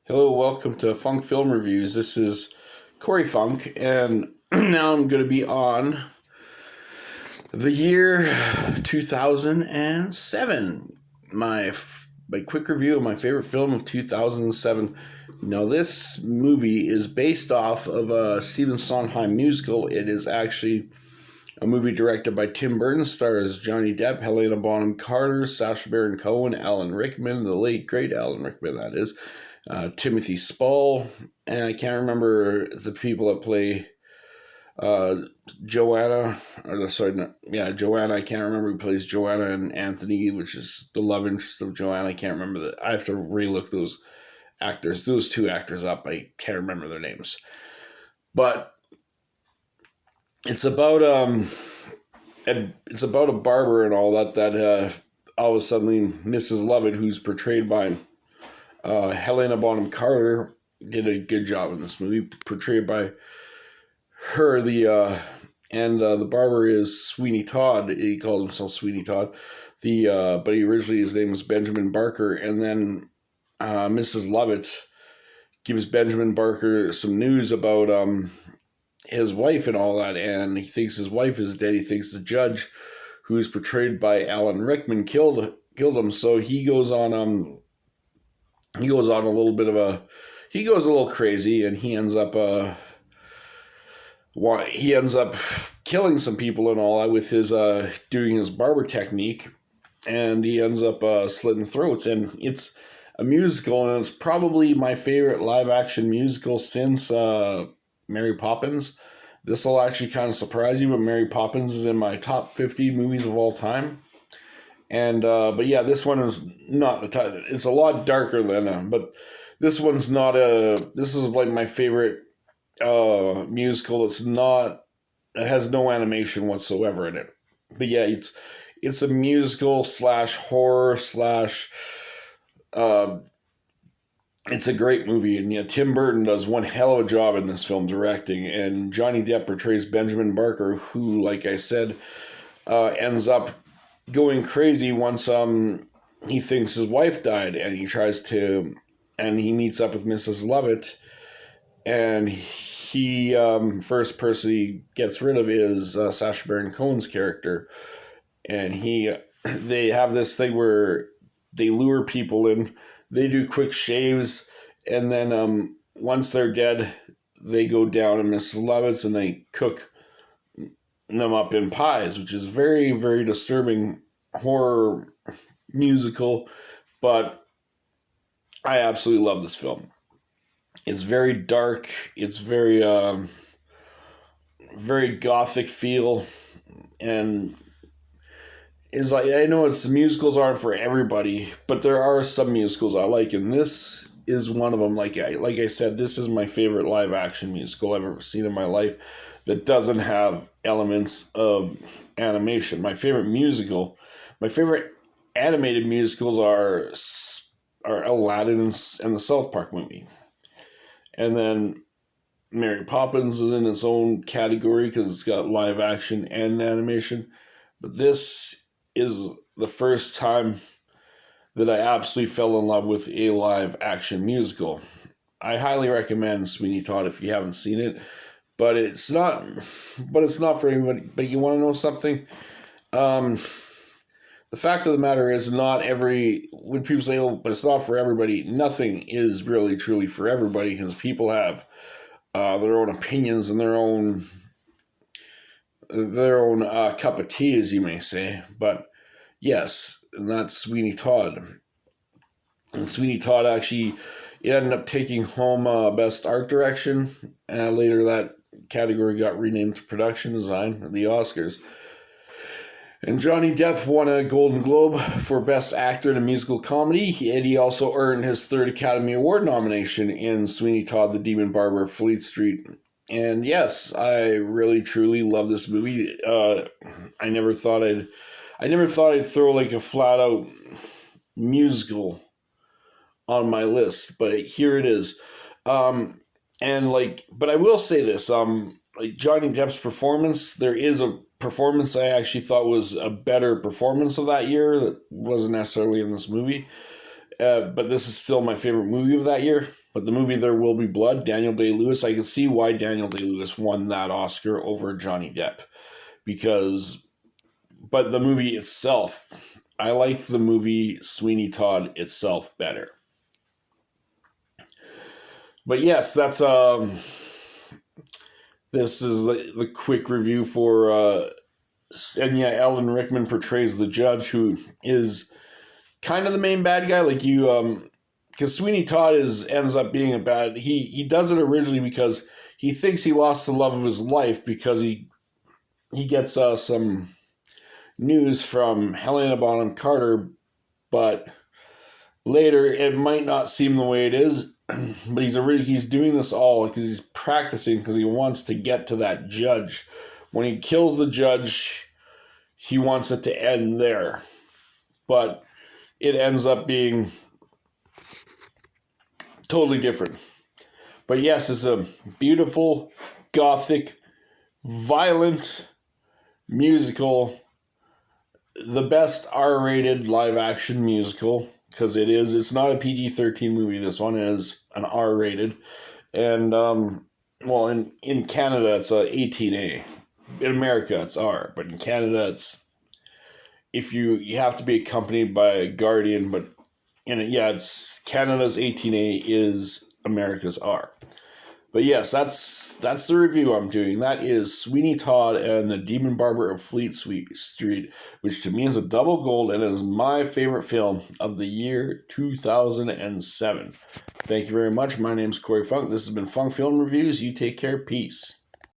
Hello, welcome to Funk Film Reviews. This is Corey Funk, and now I'm going to be on the year 2007. My quick review of my favorite film of 2007. Now, this movie is based off of a Stephen Sondheim musical. It is actually a movie directed by Tim Burton, stars Johnny Depp, Helena Bonham Carter, Sacha Baron Cohen, Alan Rickman, the late great Alan Rickman, that is. Timothy Spall, and I can't remember the people that play Joanna. Joanna. I can't remember who plays Joanna and Anthony, which is the love interest of Joanna. I can't remember that. I have to relook those two actors up. I can't remember their names, but it's about a barber and all that. All of a sudden Mrs. Lovett, who's portrayed by Helena Bonham Carter, did a good job in this movie, portrayed by her. The barber is Sweeney Todd. He calls himself Sweeney Todd. But originally his name was Benjamin Barker, and then Mrs. Lovett gives Benjamin Barker some news about his wife and all that, and he thinks his wife is dead. He thinks the judge, who is portrayed by Alan Rickman, killed him. So he goes on a little crazy, and he ends up killing some people and all that with his doing his barber technique, and he ends up slitting throats. And it's a musical, and it's probably my favorite live action musical since Mary Poppins. This will actually kind of surprise you, but Mary Poppins is in my top 50 movies of all time. And but yeah, this one is not the type. It's a lot darker than but this one's not this is like my favorite musical. It has no animation whatsoever in it. But yeah, it's a musical slash horror slash it's a great movie. And yeah, Tim Burton does one hell of a job in this film directing, and Johnny Depp portrays Benjamin Barker, who, like I said, ends up going crazy once he thinks his wife died, and he meets up with Mrs. Lovett, and he first person he gets rid of is Sacha Baron Cohen's character, and they have this thing where they lure people in, they do quick shaves, and then once they're dead, they go down to Mrs. Lovett's and they cook them up in pies, which is very, very disturbing horror musical, but I absolutely love this film. It's very dark. It's very, very gothic feel, and it's like, I know musicals aren't for everybody, but there are some musicals I like, and this is one of them. Like I said, this is my favorite live action musical I've ever seen in my life that doesn't have elements of animation. My favorite animated musicals are Aladdin and the South Park movie. And then Mary Poppins is in its own category because it's got live action and animation. But this is the first time that I absolutely fell in love with a live action musical. I highly recommend Sweeney Todd if you haven't seen it. But it's not for everybody. But you want to know something? The fact of the matter is, when people say, "Oh, but it's not for everybody," nothing is really truly for everybody, because people have their own opinions and their own cup of tea, as you may say. But yes, and that's Sweeney Todd. And Sweeney Todd actually, it ended up taking home Best Art Direction, and later that category got renamed to Production Design at the Oscars. And Johnny Depp won a Golden Globe for Best Actor in a Musical Comedy, and he also earned his third Academy Award nomination in Sweeney Todd, the Demon Barber of Fleet Street. And yes, I really truly love this movie. I never thought I'd throw like a flat out musical on my list, but here it is. But I will say this, like Johnny Depp's performance, there is a performance I actually thought was a better performance of that year that wasn't necessarily in this movie. but this is still my favorite movie of that year. But the movie There Will Be Blood, Daniel Day-Lewis, I can see why Daniel Day-Lewis won that Oscar over Johnny Depp. But the movie itself, I like the movie Sweeney Todd itself better. But yes, that's this is the quick review for and yeah, Alan Rickman portrays the judge, who is kind of the main bad guy. Like because Sweeney Todd ends up being a bad. He does it originally because he thinks he lost the love of his life because he gets some news from Helena Bonham Carter, but later it might not seem the way it is. But he's doing this all because he's practicing because he wants to get to that judge. When he kills the judge, he wants it to end there. But it ends up being totally different. But yes, it's a beautiful, gothic, violent musical. The best R-rated live-action musical, because it is. It's not a PG-13 movie, this one is an R-rated. And, well, in Canada, it's a 18A. In America, it's R. But in Canada, it's... If you have to be accompanied by a guardian, but... it's Canada's 18A is America's R. But yes, that's the review I'm doing. That is Sweeney Todd and the Demon Barber of Fleet Street, which to me is a double gold and is my favorite film of the year 2007. Thank you very much. My name's Corey Funk. This has been Funk Film Reviews. You take care. Peace.